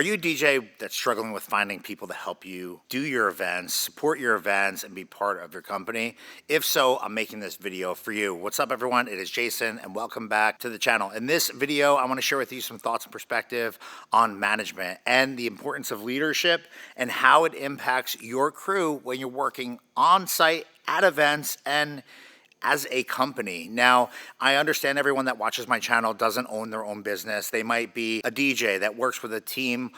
Are you a DJ that's struggling with finding people to help you do your events, support your events, and be part of your company? If so, I'm making this video for you. What's up, everyone? It is Jason, and welcome back to the channel. In this video, I want to share with you some thoughts and perspective on management and the importance of leadership and how it impacts your crew when you're working on site at events and as a company. Now, I understand everyone that watches my channel doesn't own their own business. They might be a DJ that works with a team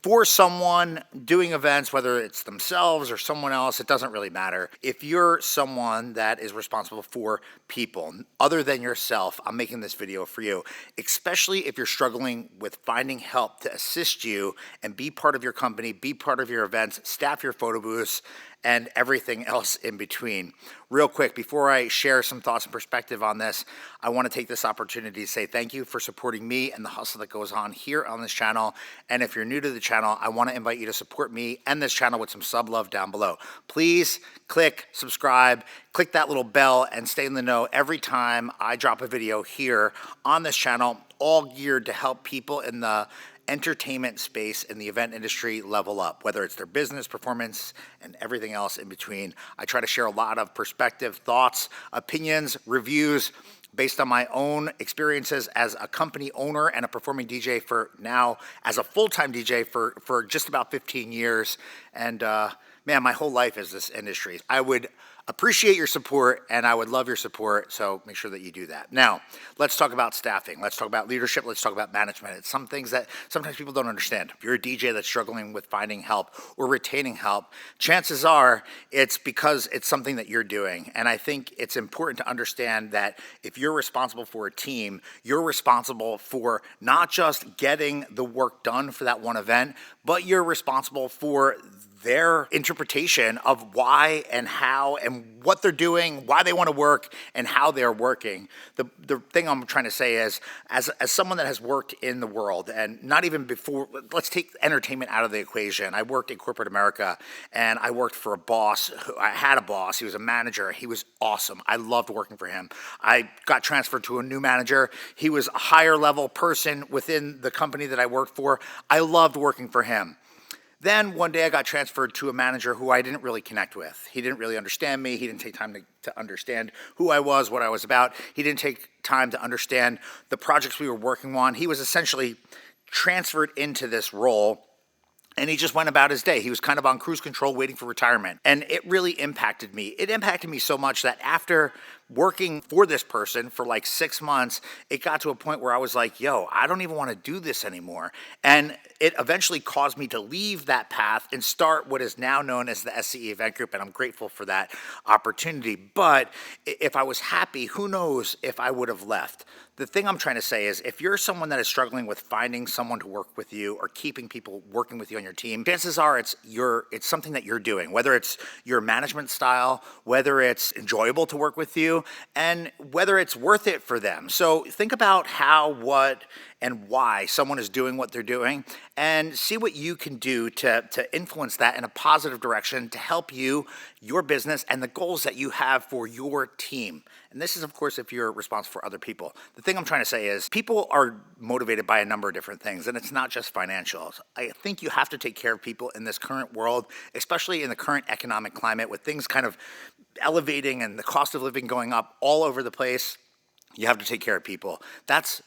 for someone doing events, whether it's themselves or someone else, it doesn't really matter. If you're someone that is responsible for people other than yourself, I'm making this video for you, especially if you're struggling with finding help to assist you and be part of your company, be part of your events, staff your photo booths, and everything else in between. Real quick, before I share some thoughts and perspective on this, I want to take this opportunity to say thank you for supporting me and the hustle that goes on here on this channel. And if you're new to the channel, I want to invite you to support me and this channel with some sub love down below. Please click subscribe, click that little bell, and stay in the know every time I drop a video here on this channel, all geared to help people in the entertainment space in the event industry level up, whether it's their business performance and everything else in between. I try to share a lot of perspective, thoughts, opinions, reviews based on my own experiences as a company owner and a performing DJ for now as a full-time DJ for just about 15 years. And man, my whole life is this industry. I would appreciate your support and I would love your support, so make sure that you do that. Now, let's talk about staffing. Let's talk about leadership. Let's talk about management. It's some things that sometimes people don't understand. If you're a DJ that's struggling with finding help or retaining help, chances are it's because it's something that you're doing. And I think it's important to understand that if you're responsible for a team, you're responsible for not just getting the work done for that one event, but you're responsible for their interpretation of why and how and what they're doing, why they want to work, and how they're working. The thing I'm trying to say is, as someone that has worked in the world, and not even before, let's take entertainment out of the equation. I worked in corporate America, and I worked for a boss. I had a boss. He was a manager. He was awesome. I loved working for him. I got transferred to a new manager. He was a higher level person within the company that I worked for. I loved working for him. Then one day I got transferred to a manager who I didn't really connect with. He didn't really understand me. He didn't take time to understand who I was, what I was about. He didn't take time to understand the projects we were working on. He was essentially transferred into this role and he just went about his day. He was kind of on cruise control waiting for retirement. And it really impacted me. It impacted me so much that after working for this person for like 6 months, it got to a point where I was like, yo, I don't even want to do this anymore. And it eventually caused me to leave that path and start what is now known as the SCE Event Group. And I'm grateful for that opportunity. But if I was happy, who knows if I would have left. The thing I'm trying to say is, if you're someone that is struggling with finding someone to work with you or keeping people working with you on your team, chances are it's something that you're doing, whether it's your management style, whether it's enjoyable to work with you, and whether it's worth it for them. So think about how, what, and why someone is doing what they're doing, and see what you can do to influence that in a positive direction to help you, your business, and the goals that you have for your team. And this is, of course, if you're responsible for other people. The thing I'm trying to say is people are motivated by a number of different things, and it's not just financials. I think you have to take care of people in this current world, especially in the current economic climate with things kind of elevating and the cost of living going up all over the place. You have to take care of people. That's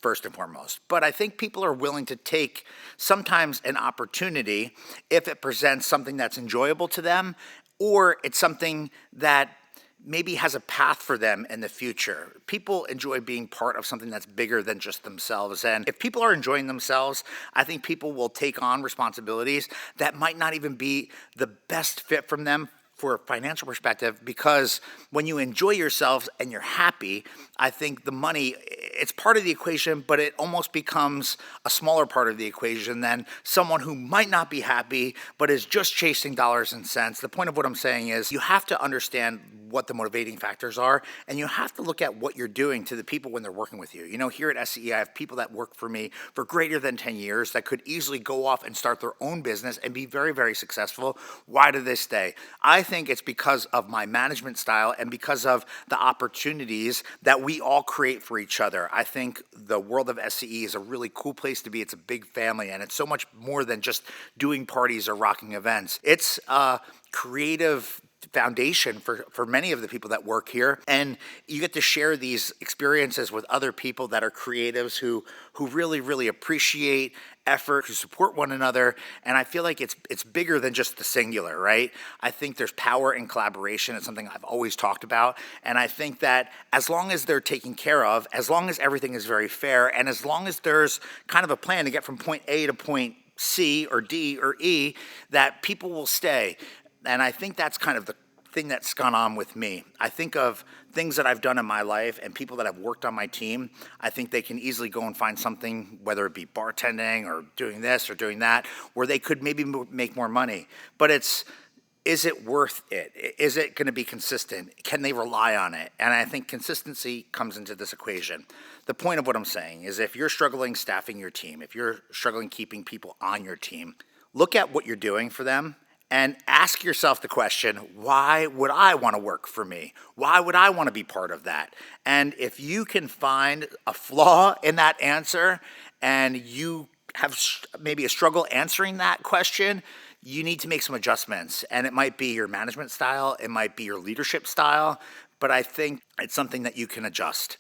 first and foremost. But I think people are willing to take sometimes an opportunity if it presents something that's enjoyable to them, or it's something that maybe has a path for them in the future. People enjoy being part of something that's bigger than just themselves. And if people are enjoying themselves, I think people will take on responsibilities that might not even be the best fit from them for a financial perspective, because when you enjoy yourself and you're happy, I think the money, it's part of the equation, but it almost becomes a smaller part of the equation than someone who might not be happy, but is just chasing dollars and cents. The point of what I'm saying is you have to understand what the motivating factors are, and you have to look at what you're doing to the people when they're working with you. You know, here at SCE, I have people that work for me for greater than 10 years that could easily go off and start their own business and be very, very successful. Why do they stay? I think it's because of my management style and because of the opportunities that we all create for each other. I think the world of SCE is a really cool place to be. It's a big family, and it's so much more than just doing parties or rocking events. It's a creative foundation for many of the people that work here, and you get to share these experiences with other people that are creatives who really appreciate effort, who support one another. And I feel like it's bigger than just the singular, right? I think there's power in collaboration. It's something I've always talked about, and I think that as long as they're taken care of, as long as everything is very fair, and as long as there's kind of a plan to get from point A to point C or D or E, that people will stay. And I think that's kind of the thing that's gone on with me. I think of things that I've done in my life and people that have worked on my team. I think they can easily go and find something, whether it be bartending or doing this or doing that, where they could maybe make more money. But is it worth it? Is it going to be consistent? Can they rely on it? And I think consistency comes into this equation. The point of what I'm saying is if you're struggling staffing your team, if you're struggling keeping people on your team, look at what you're doing for them and ask yourself the question, why would I want to work for me? Why would I want to be part of that? And if you can find a flaw in that answer and you have maybe a struggle answering that question, you need to make some adjustments. And it might be your management style, it might be your leadership style, but I think it's something that you can adjust.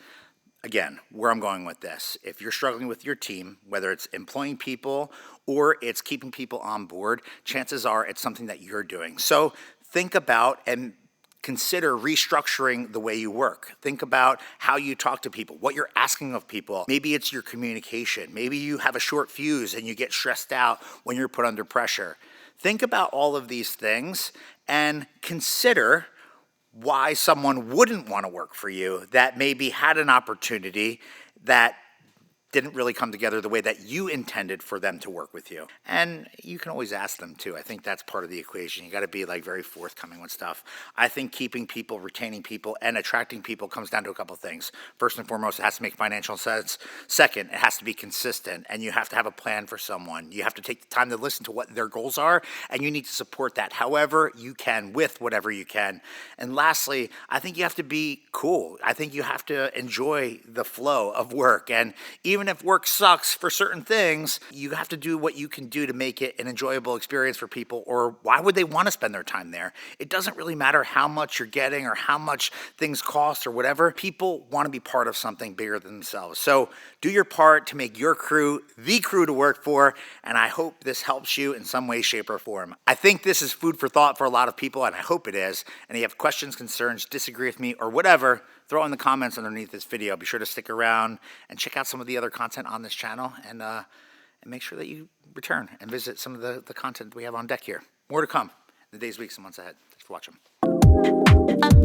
Again, where I'm going with this, if you're struggling with your team, whether it's employing people or it's keeping people on board, chances are it's something that you're doing. So think about and consider restructuring the way you work. Think about how you talk to people, what you're asking of people. Maybe it's your communication. Maybe you have a short fuse and you get stressed out when you're put under pressure. Think about all of these things and consider why someone wouldn't want to work for you that maybe had an opportunity that didn't really come together the way that you intended for them to work with you. And you can always ask them too. I think that's part of the equation. You got to be like very forthcoming with stuff. I think keeping people, retaining people, and attracting people comes down to a couple things. First and foremost, it has to make financial sense. Second, it has to be consistent, and you have to have a plan for someone. You have to take the time to listen to what their goals are, and you need to support that however you can with whatever you can. And lastly, I think you have to be cool. I think you have to enjoy the flow of work. And even if work sucks for certain things, you have to do what you can do to make it an enjoyable experience for people, or why would they want to spend their time there? It doesn't really matter how much you're getting or how much things cost or whatever. People want to be part of something bigger than themselves. So do your part to make your crew the crew to work for, and I hope this helps you in some way, shape, or form. I think this is food for thought for a lot of people, and I hope it is. And if you have questions, concerns, disagree with me, or whatever, throw in the comments underneath this video. Be sure to stick around and check out some of the other content on this channel, and make sure that you return and visit some of the content we have on deck here. More to come in the days, weeks, and months ahead. Thanks for watching.